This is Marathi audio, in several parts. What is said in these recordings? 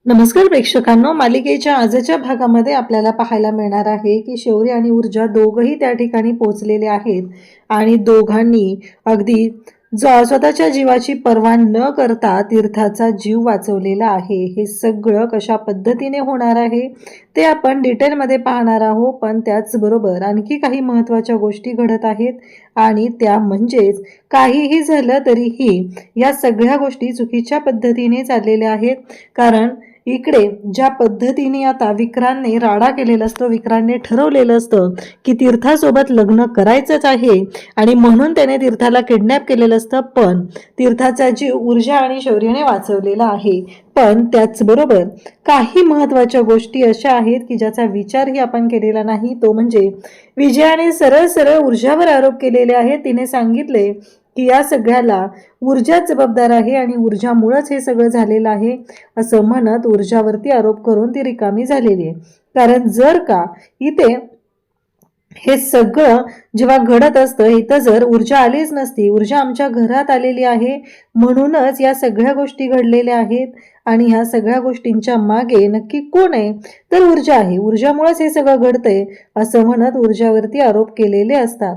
नमस्कार प्रेक्षकांनो, मालिकेच्या आजच्या भागामध्ये आपल्याला पाहायला मिळणार आहे की शौर्य आणि ऊर्जा दोघंही त्या ठिकाणी पोहोचलेले आहेत आणि दोघांनी अगदी स्वतःच्या जीवाची पर्वा न करता तीर्थाचा जीव वाचवलेला आहे। हे सगळं कशा पद्धतीने होणार आहे ते आपण डिटेलमध्ये पाहणार आहोत, पण त्याचबरोबर आणखी काही महत्त्वाच्या गोष्टी घडत आहेत आणि त्या म्हणजेच काहीही झालं तरीही या सगळ्या गोष्टी चुकीच्या पद्धतीने चाललेल्या आहेत। कारण इकडे ज्या पद्धतीने आता विक्रांतने राडा केलेला असतो, विक्रांतने ठरवलेलं असतं की तीर्थासोबत लग्न करायचंच आहे आणि म्हणून त्याने तीर्थाला किडनॅप केलेलं असतं, पण तीर्थाचा जीव ऊर्जा आणि शौर्याने वाचवलेला आहे। पण त्याचबरोबर काही महत्त्वाच्या गोष्टी अशा आहेत की ज्याचा विचारही आपण केलेला नाही, तो म्हणजे विजयाने सरळ सरळ ऊर्जावर आरोप केलेले आहेत। तिने सांगितले की या सगळ्याला ऊर्जाच जबाबदार आहे आणि ऊर्जामुळेच हे सगळं झालेलं आहे असं म्हणत ऊर्जावरती आरोप करून ती रिकामी झालेली आहे। कारण जर का इथे हे सगळं जेव्हा घडत असतं, इथं जर ऊर्जा आलीच नसती, ऊर्जा आमच्या घरात आलेली आहे म्हणूनच या सगळ्या गोष्टी घडलेल्या आहेत आणि ह्या सगळ्या गोष्टींच्या मागे नक्की कोण आहे तर ऊर्जा आहे, ऊर्जामुळेच हे सगळं घडतंय असं म्हणत ऊर्जावरती आरोप केलेले असतात।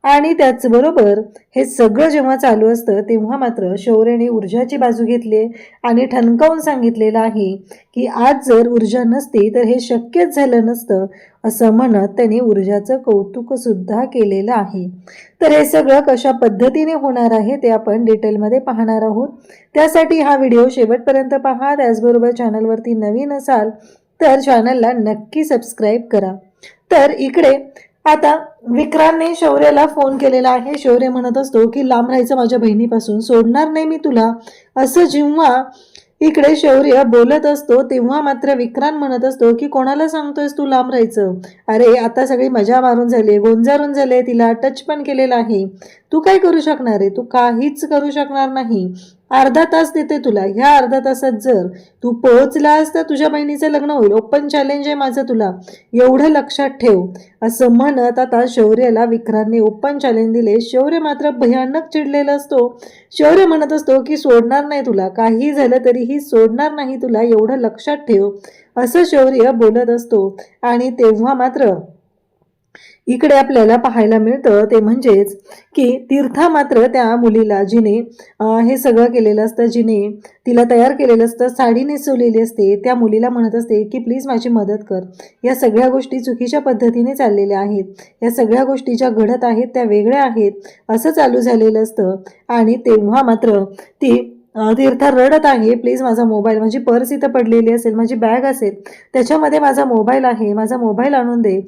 आणि त्याचबरोबर हे सगळं जेव्हा चालू असतं तेव्हा मात्र शौर्याने ऊर्जाची बाजू घेतली आणि ठणकावून सांगितलेलं आहे की आज जर ऊर्जा नसती तर हे शक्यच झालं नसतं असं म्हणत त्याने ऊर्जाचं कौतुक सुद्धा केलेलं आहे। तर हे सगळं कशा पद्धतीने होणार आहे ते आपण डिटेलमध्ये पाहणार आहोत। त्यासाठी हा व्हिडिओ शेवटपर्यंत पहा। त्याचबरोबर चॅनलवरती नवीन असाल तर चॅनलला नक्की सबस्क्राईब करा। तर इकडे आता विक्रांतने शौर्याला फोन केलेला आहे। शौर्य म्हणत असतो की लांब राहायचं माझ्या बहिणीपासून, सोडणार नाही मी तुला, असं जेव्हा इकडे शौर्य बोलत असतो तेव्हा मात्र विक्रांत म्हणत असतो की कोणाला सांगतोयस तू लांब राहायचं? अरे आता सगळी मजा मारून झाली, गोंजारून झाले, तिला टच पण केलेला आहे, तू काय करू शकणार आहे? तू काहीच करू शकणार नाही। अर्धा तास देते तुला, ह्या अर्धा तासात जर तू पोहोचलास तर तुझ्या बहिणीचं लग्न होईल, ओपन चॅलेंज आहे माझं तुला, एवढं लक्षात ठेव असं म्हणत आता शौर्याला विक्रांतने ओपन चॅलेंज दिले। शौर्य मात्र भयानक चिडलेला असतो। शौर्य म्हणत असतो की सोडणार नाही तुला, काही झालं तरीही सोडणार नाही तुला, एवढं लक्षात ठेव असं शौर्य बोलत असतो। आणि तेव्हा मात्र इकडे आपल्याला पाहायला मिळतं ते म्हणजेच की तीर्था मात्र त्या मुलीला जिने हे सगळं केलेलं असतं, जिने तिला तयार केलेलं असतं, साडी नेसवलेली असते, त्या मुलीला म्हणत असते की प्लीज माझी मदत कर। या सगळ्या गोष्टी चुकीच्या पद्धतीने चाललेल्या आहेत, या सगळ्या गोष्टी ज्या घडत आहेत त्या वेगळ्या आहेत असं चालू झालेलं असतं। आणि तेव्हा मात्र ती तीर्था रडत आहे, प्लीज माझा मोबाईल, माझी पर्स इथं पडलेली असेल, माझी बॅग असेल त्याच्यामध्ये माझा मोबाईल आहे, माझा मोबाईल आणून दे,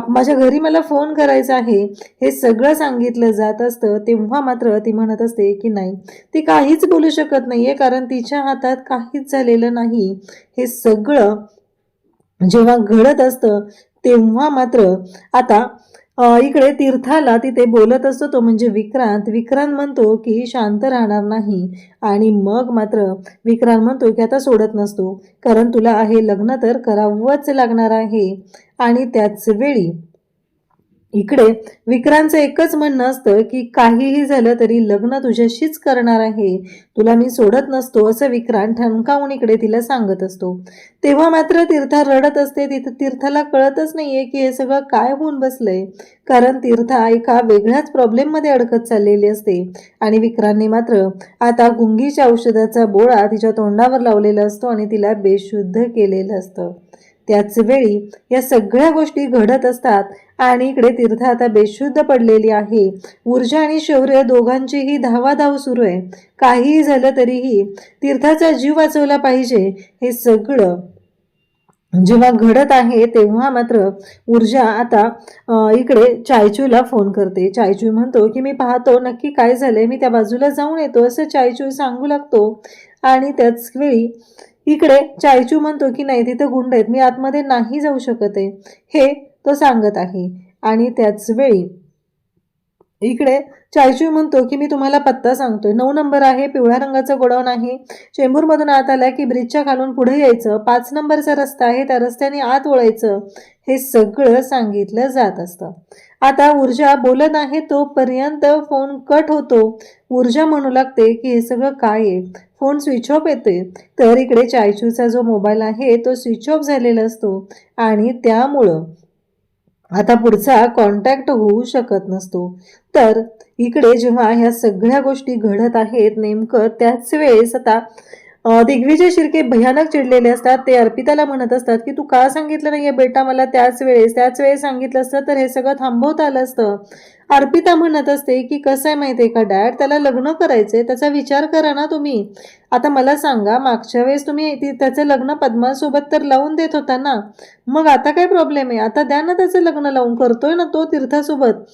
माझ्या घरी मला फोन करायचा आहे, हे सगळं सांगितलं जात असतं। तेव्हा मात्र ती म्हणत असते की नाही, ती काहीच बोलू शकत नाहीये कारण तिच्या हातात काहीच झालेलं नाही। हे सगळं जेव्हा घडत असतं तेव्हा मात्र आता इकडे तीर्थाला तिथे बोलत असतो तो म्हणजे विक्रांत म्हणतो की शांत राहणार नाही आणि मग मात्र विक्रांत म्हणतो की आता सोडत नसतो, कारण तुला हे लग्न तर करावंच लागणार आहे। आणि त्याच वेळी इकडे विक्रांतचं एकच म्हणणं असतं की काहीही झालं तरी लग्न तुझ्याशीच करणार आहे, तुला मी सोडत नसतो असं विक्रांत ठणकावून इकडे तिला सांगत असतो। तेव्हा मात्र तीर्था रडत असते। तीर्थाला कळतच नाहीये की हे सगळं काय होऊन बसलंय, कारण तीर्था एका वेगळ्याच प्रॉब्लेममध्ये अडकत चाललेली असते। आणि विक्रांतने मात्र आता गुंगीच्या औषधाचा बोळा तिच्या तोंडावर लावलेला असतो आणि तिला बेशुद्ध केलेलं असतं। त्याच वेळी या सगळ्या गोष्टी घडत असतात आणि इकडे तीर्था आता बेशुद्ध पडलेली आहे। ऊर्जा आणि शौर्य दोघांचीही धावाधाव सुरू आहे, काहीही झालं तरीही तीर्थाचा जीव वाचवला पाहिजे। हे सगळं जेव्हा घडत आहे तेव्हा मात्र ऊर्जा आता इकडे चायचूला फोन करते। चायचू म्हणतो की मी पाहतो नक्की काय झालंय, मी त्या बाजूला जाऊन येतो असं चायचू सांगू लागतो। आणि त्याच वेळी इकडे चायचू म्हणतो की नाही, तिथं गुंड आहेत, मी आतमध्ये नाही जाऊ शकत आहे, हे तो सांगत आहे। आणि त्याच वेळी इकडे चायचू म्हणतो की मी तुम्हाला पत्ता सांगतोय, 9 नंबर आहे, पिवळ्या रंगाचं गोडाऊन आहे, चेंबूरमधून आत आला की ब्रिजच्या खालून पुढे यायचं, 5 नंबरचा रस्ता आहे, त्या रस्त्याने आत वळायचं, हे सगळं सांगितलं जात असतं. आता ऊर्जा बोलत आहे तोपर्यंत फोन कट होतो. ऊर्जा म्हणू लागते की हे सगळं काय आहे. फोन स्विच ऑफ येते. तर इकडे चायचूचा जो मोबाईल आहे तो स्विच ऑफ झालेला असतो आणि त्यामुळं आता पुढचा कॉन्टॅक्ट होऊ शकत नसतो. तर इकडे जेव्हा ह्या सगळ्या गोष्टी घडत आहेत नेमकं त्याच वेळेस आता दिग्विजय शिर्के भयानक चिडलेले असतात. ते अर्पिताला म्हणत असतात की तू का सांगितलं नाहीये बेटा मला त्याच वेळेस सांगितलं असतं तर हे सगळं थांबवता आलं असतं. अर्पिता म्हणत असते की कसं आहे माहिती आहे का डॅड, त्याला लग्न करायचंय, त्याचा विचार करा ना तुम्ही. आता मला सांगा, मागच्या वेळेस तुम्ही त्याचं लग्न पद्मासोबत तर लावून देत होता ना, मग आता काय प्रॉब्लेम आहे? आता द्या ना त्याचं लग्न लावून, करतोय ना तो तीर्थासोबत.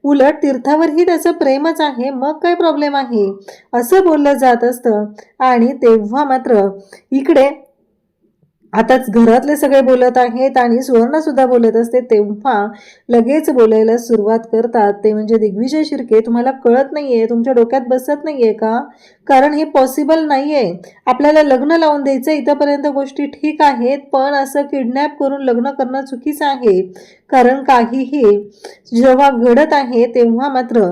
उलट तीर्थावरही त्याचं प्रेमच आहे, मग काय प्रॉब्लेम आहे, असं बोललं जात असतं. आणि तेव्हा मात्र इकडे आताच घरातले सगळे बोलत आहेत आणि सुवर्णा सुद्धा बोलत असते. तेव्हा लगेच बोलायला सुरुवात करतात ते म्हणजे दिग्विजय शिर्के. तुम्हाला कळत नाहीये, तुमच्या डोक्यात बसत नाहीये का? कारण हे पॉसिबल नाहीये. आपल्याला लग्न लावून द्यायचं, इथपर्यंत गोष्टी ठीक आहेत, पण असं किडनॅप करून लग्न करणं चुकीचं आहे. कारण काहीही जेव्हा घडत आहे तेव्हा मात्र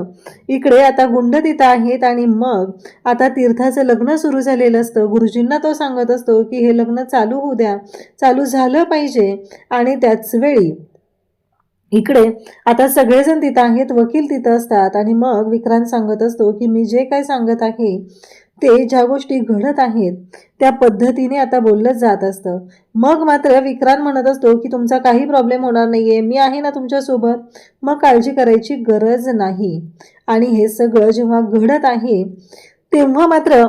इकडे आता गुंड तिथं आहेत आणि मग आता तीर्थाचं लग्न सुरू झालेलं असतं. गुरुजींना तो सांगत असतो की हे लग्न चालू होऊ द्या, चालू झालं पाहिजे. आणि त्याच वेळी इकडे आता सगळेजण तिथं आहेत, वकील तिथं असतात आणि मग विक्रांत सांगत असतो की मी जे काय सांगत आहे ते ज्या गोष्टी घडत आहेत त्या पद्धतीने आता बोललं जात असतं. मग मात्र विक्रांत म्हणत असतो की तुमचा काही प्रॉब्लेम होणार नाहीये, मी आहे ना तुमच्यासोबत, मग काळजी करायची गरज नाही. आणि हे सगळं जेव्हा घडत आहे तेव्हा मात्र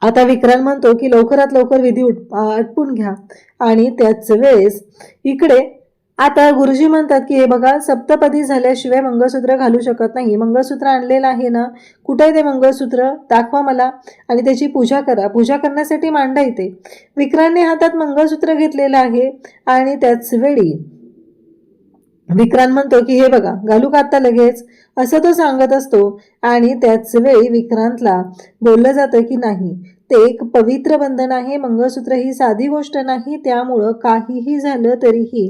आता विक्रांत म्हणतो की लवकरात लवकर विधी आटपून घ्या. आणि त्याच वेळेस इकडे आता गुरुजी म्हणतात की हे बघा, सप्तपदी झाल्याशिवाय मंगळसूत्र घालू शकत नाही. मंगळसूत्र आणलेलं आहे ना, कुठे आहे ते मंगळसूत्र, दाखवा मला आणि त्याची पूजा करा. पूजा करण्यासाठी मांडा इथे. विक्रांतने हातात मंगळसूत्र घेतलेलं आहे आणि त्याच वेळी विक्रांत म्हणतो की हे बघा, घालू का आता लगेच, असं तो सांगत असतो. आणि त्याच वेळी विक्रांतला बोललं जातं की नाही, ते एक पवित्र बंधन आहे. मंगळसूत्र ही साधी गोष्ट नाही, त्यामुळं काहीही झालं तरीही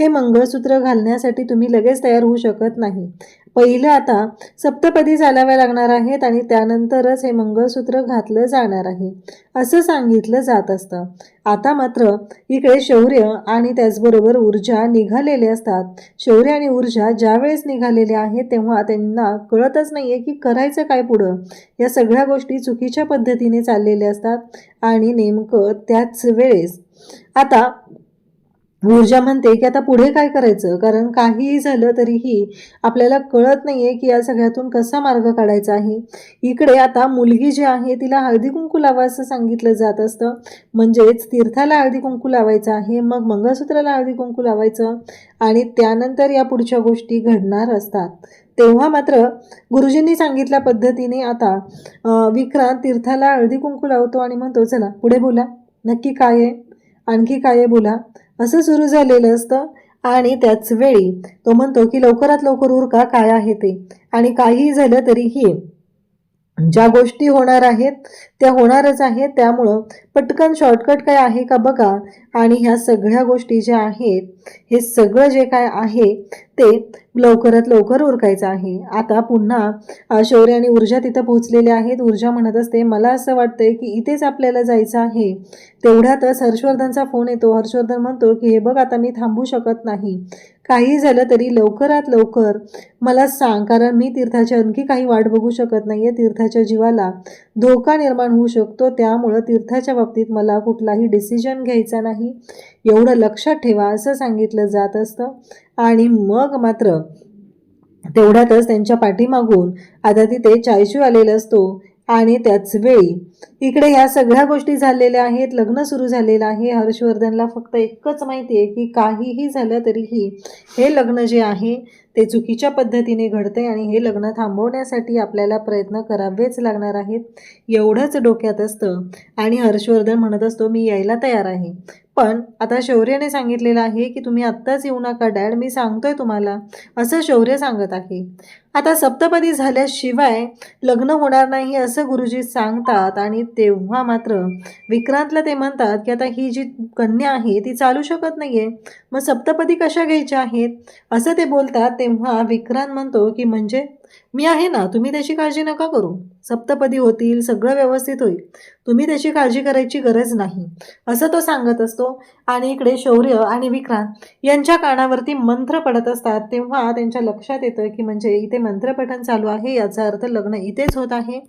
हे मंगळसूत्र घालण्यासाठी तुम्ही लगेच तयार होऊ शकत नाही. पहिलं आता सप्तपदी चालाव्या लागणार आहेत आणि त्यानंतरच हे मंगळसूत्र घातलं जाणार आहे, असं सांगितलं जात असतं. आता मात्र इकडे शौर्य आणि त्याचबरोबर ऊर्जा निघालेले असतात. शौर्य आणि ऊर्जा ज्या वेळेस निघालेले आहेत तेव्हा त्यांना कळतच नाहीये की करायचं काय पुढं. या सगळ्या गोष्टी चुकीच्या पद्धतीने चाललेल्या असतात आणि नेमकं त्याच वेळेस आता ऊर्जा म्हणते की आता पुढे काय करायचं, कारण काहीही झालं तरीही आपल्याला कळत नाहीये की या सगळ्यातून कसा मार्ग काढायचा आहे. इकडे आता मुलगी जी आहे तिला हळदी कुंकू लावा असं सांगितलं जात असतं. म्हणजेच तीर्थाला हळदी कुंकू लावायचं आहे, मग मंगळसूत्राला हळदी कुंकू लावायचं आणि त्यानंतर या पुढच्या गोष्टी घडणार असतात. तेव्हा मात्र गुरुजींनी सांगितल्या पद्धतीने आता विक्रांत तीर्थाला हळदी कुंकू लावतो आणि म्हणतो चला पुढे बोला, नक्की काय आहे, आणखी काय आहे बोला, असं सुरू झालेलं असतं. आणि त्याच वेळी तो म्हणतो की लवकरात लवकर उरका, काय आहे ते, आणि काही झालं तरीही ज्या गोष्टी होणार आहेत त्या होणारच आहेत, त्यामुळं पटकन शॉर्टकट काय आहे का बघा. आणि ह्या सगळ्या गोष्टी ज्या आहेत हे सगळं जे काय आहे ते लवकरात लवकर उरकायचं आहे. आता पुन्हा शौर्य आणि ऊर्जा तिथं पोहोचलेले आहेत. ऊर्जा म्हणत असते मला असं वाटतंय की इथेच आपल्याला जायचं आहे. तेवढ्यातच हर्षवर्धनचा फोन येतो. हर्षवर्धन म्हणतो की हे बघ, आता मी थांबू शकत नाही, काही झालं तरी लवकरात लवकर मला सांग, कारण मी तीर्थाची आणखी काही वाट बघू शकत नाहीये. तीर्थाच्या जीवाला धोका निर्माण होऊ शकतो, त्यामुळं तीर्थाच्या बाबतीत मला कुठलाही डिसिजन घ्यायचा नाही, एवढं लक्षात ठेवा, असं सांगितलं जात असतं. आणि मग मात्र तेवढ्यातच त्यांच्या पाठीमागून आता तिथे चायशू आलेला असतो. आणि त्याच वेळी इकडे ह्या सगळ्या गोष्टी झालेल्या आहेत, लग्न सुरू झालेलं आहे. हर्षवर्धनला फक्त एकच माहिती आहे की काहीही झालं तरीही हे लग्न जे आहे ते चुकीच्या पद्धतीने घडते आणि हे लग्न थांबवण्यासाठी आपल्याला प्रयत्न करावेच लागणार आहेत, एवढंच डोक्यात असतं. आणि हर्षवर्धन म्हणत असतो, मी यायला तयार आहे. पण आता शौर्याने सांगितलेलं आहे की तुम्ही आत्ताच येऊ नका डॅड, मी सांगतोय तुम्हाला, असं शौर्य सांगत आहे. आता सप्तपदी झाल्याशिवाय लग्न होणार नाही असं गुरुजी सांगतात. आणि तेव्हा मात्र विक्रांतला ते म्हणतात की आता ही जी कन्या आहे ती चालू शकत नाहीये, मग सप्तपदी कशा घ्यायच्या आहेत असं ते बोलतात. तेव्हा विक्रांत म्हणतो की म्हणजे मी आहे ना, तुम्ही त्याची काळजी नका करू, सप्तपदी होतील, सगळं व्यवस्थित होईल, तुम्ही त्याची काळजी करायची गरज नाही, असं तो सांगत असतो. आणि इकडे शौर्य आणि विक्रांत यांच्या कानावरती मंत्र पडत असतात. तेव्हा त्यांच्या लक्षात येतं की म्हणजे इथे मंत्रपठण चालू आहे, याचा अर्थ लग्न इथेच होत आहे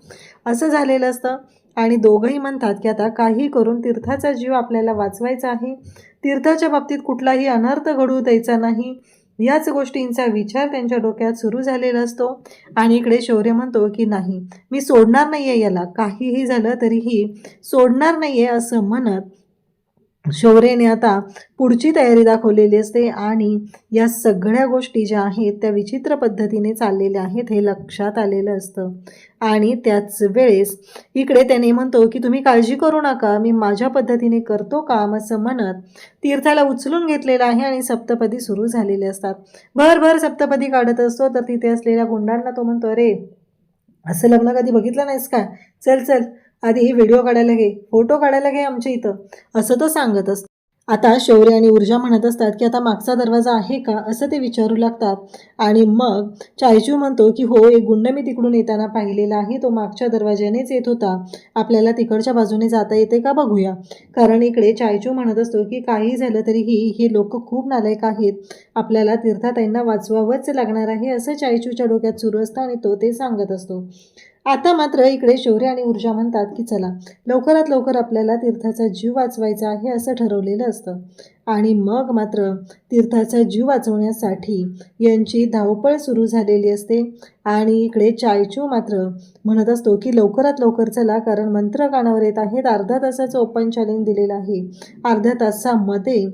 असं झालेलं असतं. आणि दोघंही म्हणतात की आता काही करून तीर्थाचा जीव आपल्याला वाचवायचा आहे, तीर्थाच्या बाबतीत कुठलाही अनर्थ घडू द्यायचा नाही, याच गोष्टींचा विचार त्यांच्या डोक्यात सुरू झालेला असतो. आणि इकडे शौर्य म्हणतो की नाही, मी सोडणार नाही आहे याला, काहीही झालं तरीही सोडणार नाही आहे असं म्हणत शौर्यने आता पुढची तयारी दाखवलेली असते. आणि या सगळ्या गोष्टी ज्या आहेत त्या विचित्र पद्धतीने चाललेल्या आहेत हे लक्षात आलेलं असतं. आणि त्याच वेळेस इकडे त्याने म्हणतो की तुम्ही काळजी करू नका, मी माझ्या पद्धतीने करतो काम असं म्हणत तीर्थाला उचलून घेतलेलं आहे. आणि सप्तपदी सुरू झालेले असतात. भर सप्तपदी काढत असतो तर तिथे असलेल्या गुंडांना तो म्हणतो, अरे असं लग्न कधी बघितलं नाहीस का, चल चल आधी व्हिडिओ काढायला घे, फोटो काढायला घे आमच्या इथं, असं तो सांगत असतो. आता शौर्य आणि ऊर्जा म्हणत असतात की आता मागचा दरवाजा आहे का असं ते विचारू लागतात. आणि मग चायचू म्हणतो की हो, एक गुंड मी तिकडून येताना पाहिलेला आहे, तो मागच्या दरवाज्यानेच येत होता, आपल्याला तिकडच्या बाजूने जाता येते का बघूया. कारण इकडे चायचू म्हणत असतो की काही झालं तरीही हे लोक खूप नालायक आहेत, आपल्याला तीर्थाताईंना वाचवावंच लागणार आहे असं चायचूच्या डोक्यात सुरू असतं आणि तो ते सांगत असतो. आता मात्र इकडे शौर्य आणि ऊर्जा म्हणतात की चला लवकरात लवकर आपल्याला तीर्थाचा जीव वाचवायचा आहे असं ठरवलेलं असतं. आणि मग मात्र तीर्थाचा जीव वाचवण्यासाठी यांची धावपळ सुरू झालेली असते. आणि इकडे चायचू मात्र म्हणत असतो की लवकरात लवकर चला, कारण मंत्र कानावर येत आहेत, अर्धा तासाचं ओपन चॅलेंज दिलेलं आहे, अर्ध्या तासामध्ये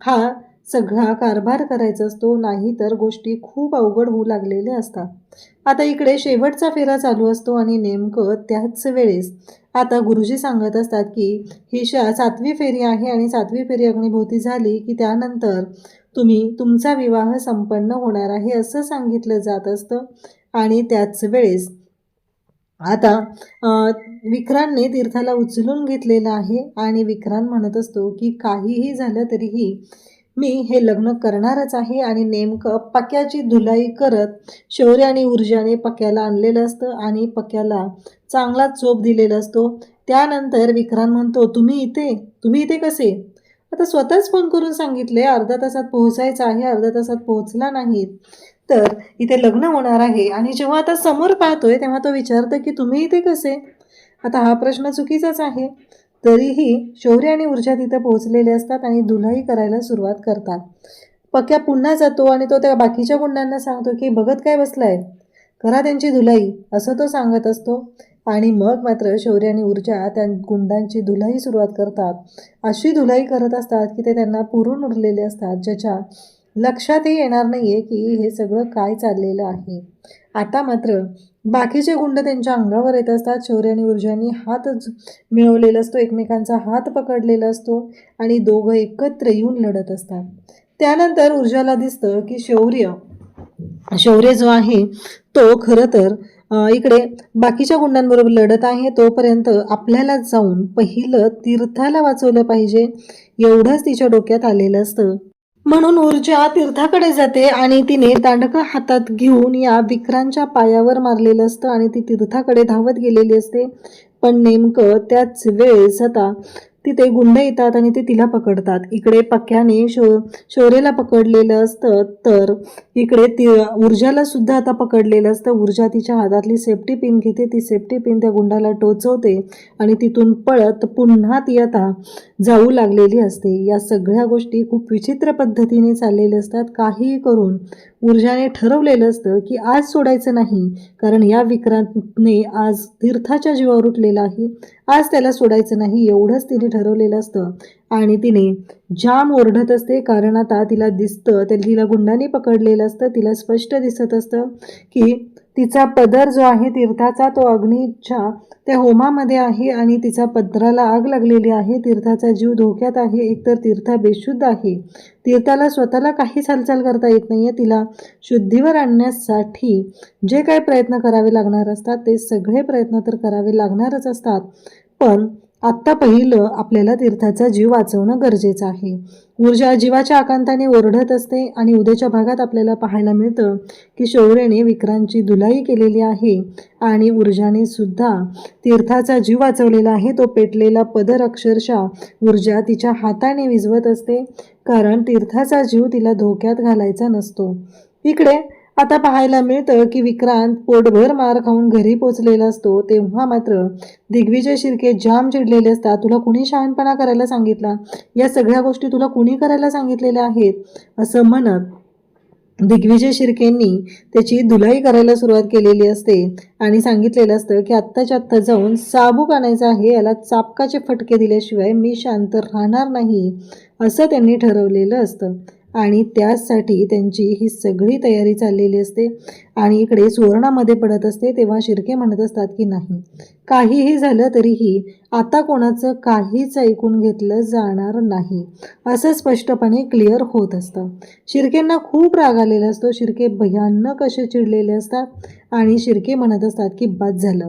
हा सगळा कारभार करायचा असतो, नाही तर गोष्टी खूप अवघड होऊ लागलेल्या असतात. आता इकडे शेवटचा फेरा चालू असतो आणि नेमकं त्याच वेळेस आता गुरुजी सांगत असतात की ही 7वी फेरी आहे आणि 7वी फेरी अग्निभोवती झाली की त्यानंतर तुमचा विवाह संपन्न होणार आहे असं सांगितलं जात असतं. आणि त्याच वेळेस आता विक्रांतने तीर्थाला उचलून घेतलेलं आहे आणि विक्रांत म्हणत असतो की काहीही झालं तरीही मी हे लग्न करणारच आहे. आणि नेमकं पक्याची धुलाई करत शौर्य आणि ऊर्जाने पक्याला आणलेलं असतं आणि पक्याला चांगला चोप दिलेला असतो. त्यानंतर विक्रांत म्हणतो, तुम्ही इथे कसे, आता स्वतःच फोन करून सांगितले अर्ध्या तासात पोहोचायचं आहे, अर्ध्या तासात पोहोचला नाहीत तर इथे लग्न होणार आहे. आणि जेव्हा आता समोर पाहतोय तेव्हा तो विचारतो की तुम्ही इथे कसे. आता हा प्रश्न चुकीचाच आहे. तरीही शौर्य आणि ऊर्जा तिथं पोहोचलेले असतात आणि धुलाई करायला सुरुवात करतात. पक्या पुन्हा जातो आणि तो त्या बाकीच्या गुंडांना सांगतो की बघत काय बसलाय, करा त्यांची धुलाई, असं तो सांगत असतो. आणि मग मात्र शौर्य आणि ऊर्जा त्या गुंडांची धुलाई सुरुवात करतात. अशी धुलाई करत असतात की ते त्यांना पुरून उरलेले असतात, ज्याच्या लक्षातही येणार नाहीये की हे सगळं काय चाललेलं आहे. आता मात्र बाकीचे गुंड त्यांच्या अंगावर येत असतात. शौर्य आणि ऊर्जानी हात मिळवलेला असतो, एकमेकांचा हात पकडलेला असतो आणि दोघं एकत्र येऊन लढत असतात. त्यानंतर ऊर्जाला दिसतं की शौर्य जो आहे तो खरं तर इकडे बाकीच्या गुंडांबरोबर लढत आहे, तोपर्यंत आपल्याला जाऊन पहिलं तीर्थाला वाचवलं पाहिजे एवढंच तिच्या डोक्यात आलेलं असतं. म्हणून ऊर्जा तीर्थाकडे जाते आणि तिने दांडकं हातात घेऊन या विक्रांतच्या पायावर मारलेलं असतं आणि ती तीर्थाकडे धावत गेलेली असते. पण नेमकं त्याच वेळेस आता तिथे गुंड येतात आणि ते तिला पकडतात. इकडे पक्याने शौर्याला पकडलेलं असतं तर इकडे ऊर्जाला सुद्धा आता पकडलेलं असतं. ऊर्जा तिच्या हातातली सेफ्टी पिन घेते, ती सेफ्टी पिन त्या गुंडाला टोचवते आणि तिथून पळत पुन्हा ती आता जाऊ लागलेली असते. या सगळ्या गोष्टी खूप विचित्र पद्धतीने चाललेल्या असतात. काहीही करून ऊर्जाने ठरवलेलं असतं की आज सोडायचं नाही, कारण या विक्रांतने आज तीर्थाच्या जीवावर उठलेला आहे, आज त्याला सोडायचं नाही एवढंच तिने ठरवलेलं असतं. आणि तिने जाम ओरडत असते, कारण आता तिला दिसतं, तिला गुंडांनी पकडलेलं असतं. तिला स्पष्ट दिसत असतं की तिचा पदर जो आहे तीर्थाचा तो अग्नीच्या त्या होमामध्ये आहे आणि तिचा पदराला आग लागलेली आहे. तीर्थाचा जीव धोक्यात आहे. एकतर तीर्था बेशुद्ध आहे, तीर्थाला स्वतःला काहीच हालचाल करता येत नाही आहे. तिला शुद्धीवर आणण्यासाठी जे काही प्रयत्न करावे लागणार असतात ते सगळे प्रयत्न तर करावे लागणारच असतात, पण आत्ता पहिलं आपल्याला तीर्थाचा जीव वाचवणं गरजेचं आहे. ऊर्जा जीवाच्या आकांताने ओरडत असते आणि उद्याच्या भागात आपल्याला पाहायला मिळतं की शौर्यने विक्रांतची धुलाई केलेली आहे आणि ऊर्जाने सुद्धा तीर्थाचा जीव वाचवलेला आहे. तो पेटलेला पदर अक्षरशः ऊर्जा तिच्या हाताने विझवत असते, कारण तीर्थाचा जीव तिला धोक्यात घालायचा नसतो. इकडे आता पाहायला मिळतं की विक्रांत पोटभर मार खाऊन घरी पोचलेला असतो. तेव्हा मात्र दिग्विजय शिर्के जाम चिडलेले असतात. तुला कुणी शहाणपणा करायला सांगितला, या सगळ्या गोष्टी तुला कुणी करायला सांगितलेल्या आहेत, असं म्हणत दिग्विजय शिर्केंनी त्याची धुलाई करायला सुरुवात केलेली असते आणि सांगितलेलं असतं की आत्ताच्या आत्ता जाऊन साबूक आणायचा आहे, याला चापकाचे फटके दिल्याशिवाय मी शांत राहणार नाही, असं त्यांनी ठरवलेलं असतं. आणि त्यासाठी त्यांची ही सगळी तयारी चाललेली असते. आणि इकडे सुवर्णामध्ये पडत असते तेव्हा शिर्के म्हणत असतात की नाही, काहीही झालं तरीही आता कोणाचं काहीच ऐकून घेतलं जाणार नाही, असं स्पष्टपणे क्लिअर होत असतं. शिर्केंना खूप राग आलेला असतो. शिर्के भयानक असे चिडलेले असतात आणि शिर्के म्हणत असतात की बस झालं.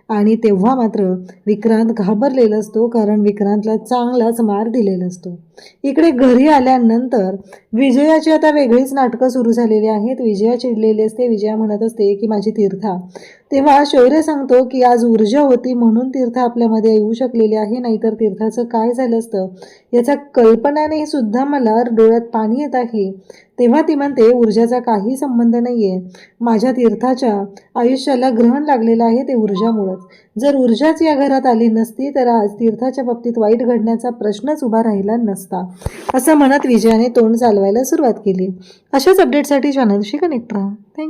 आणि तेव्हा मात्र विक्रांत घाबरलेला असतो, कारण विक्रांतला चांगलाच मार दिलेला असतो. इकडे घरी आल्यानंतर विजयाची आता वेगळीच नाटकं सुरू झालेली आहेत. विजया चिडलेली असते. विजया म्हणत असते की माझी तीर्था. तेव्हा शौर्य सांगतो की आज ऊर्जा होती म्हणून तीर्था आपल्यामध्ये येऊ शकलेली आहे, नाहीतर तीर्थाचं काय झालं असतं याचा कल्पनाने सुद्धा मला डोळ्यात पाणी येत आहे. तेव्हा ती म्हणते ऊर्जाचा काही संबंध नाही आहे, माझ्या तीर्थाच्या आयुष्याला ग्रहण लागलेलं आहे ते ऊर्जामुळंच. जर ऊर्जाच या घरात आली नसती तर आज तीर्थाच्या बाबतीत वाईट घडण्याचा प्रश्नच उभा राहिला नसता, असं म्हणत विजयाने तोंड चालवायला सुरुवात केली. अशाच अपडेटसाठी चॅनलशी कनेक्ट राहा. थँक्यू.